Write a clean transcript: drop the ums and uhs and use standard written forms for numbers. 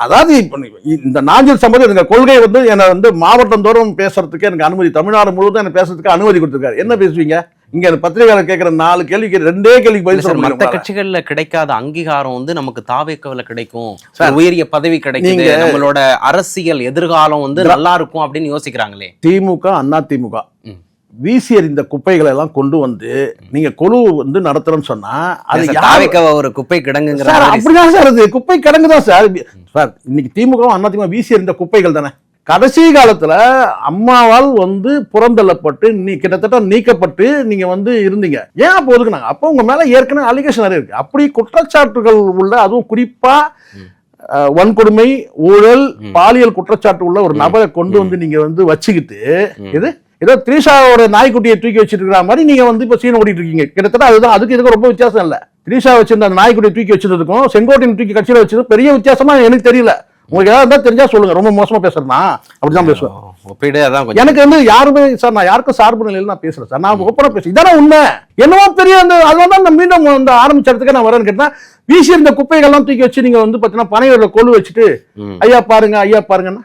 அதாவது இப்ப இந்த நாஞ்சில் சம்பந்தம் எங்க கொள்கை வந்து என்னை வந்து மாவட்டம் தோறும் பேசுறதுக்கு எனக்கு அனுமதி, தமிழ்நாடு முழுவதும் எனக்கு பேசுறதுக்கு அனுமதி கொடுத்திருக்காரு. என்ன பேசுவீங்க? இங்க பத்திரிகையாளர் கேட்கிற 4 கேள்விக்கு 2 கேள்விக்கு பதில் சொல்ல மற்ற கட்சிகள்ல கிடைக்காத அங்கீகாரம் வந்து நமக்கு தாவேக்கவுல கிடைக்கும், உயரிய பதவி கிடைக்கும், நம்மளோட அரசியல் எதிர்காலம் வந்து நல்லா இருக்கும் அப்படின்னு யோசிக்கிறாங்களே. திமுக அண்ணா திமுக வீசி எறிந்த குப்பைகளை எல்லாம் கொண்டு வந்து நீங்க குழு வந்து நடத்துறோம்னு சொன்னா அது தாவேக்கவ ஒரு குப்பை கிடங்குங்கிற அப்படிதான் சார். அது குப்பை கிடங்குதான் சார். சார் இன்னைக்கு திமுக அண்ணா திமுக வீசி எறிந்த குப்பைகள் தானே. கடைசி காலத்துல அம்மாவால் வந்து புறந்தள்ளப்பட்டு கிட்டத்தட்ட நீக்கப்பட்டு நீங்க வந்து இருந்தீங்க. ஏன் அப்போ ஒதுக்குனாங்க? அப்போ உங்க மேல ஏற்கனவே அலிகேஷன் நிறைய இருக்கு. அப்படி குற்றச்சாட்டுகள் உள்ள, அதுவும் குறிப்பா வன்கொடுமை, ஊழல், பாலியல் குற்றச்சாட்டு உள்ள ஒரு நபரை கொண்டு வந்து நீங்க வந்து வச்சுக்கிட்டு ஏதோ திரிஷாவோட நாய்க்குட்டியை தூக்கி வச்சிட்டு இருக்கிற மாதிரி நீங்க வந்து இப்ப சீன் ஓடிட்டு இருக்கீங்க. கிட்டத்தட்ட அதுதான். அதுக்கு இதுக்கு ரொம்ப வித்தியாசம் இல்ல. திரிஷா வச்சிருந்த அந்த நாய்க்குட்டியை தூக்கி வச்சிருந்ததுக்கும் செங்கோட்டையன் தூக்கி கட்சியில வச்சது பெரிய வித்தியாசமா எனக்கு தெரியல. உங்களுக்கு ஏதாவது தெரிஞ்சா சொல்லுங்க. ரொம்ப மோசமா பேசுறேன்னா அப்படிதான் பேசுவேன். எனக்கு வந்து யாருமே சார், நான் யாருக்கும் சார்பு நிலையில நான் பேசுறேன் சார். நான் ஓப்பனா பேசுறேன். இதான உண்மை. என்னவோ பெரிய அந்த அதனால நான் மீண்டும் அந்த ஆரம்பிச்சதுக்கு நான் வரேன்னு கேட்டா, வீசி இருந்த குப்பைகள்லாம் தூக்கி வச்சு நீங்க வந்து பாத்தீங்கன்னா பனையூர்ல கொள்ளு வச்சுட்டு ஐயா பாருங்க ஐயா பாருங்கன்னா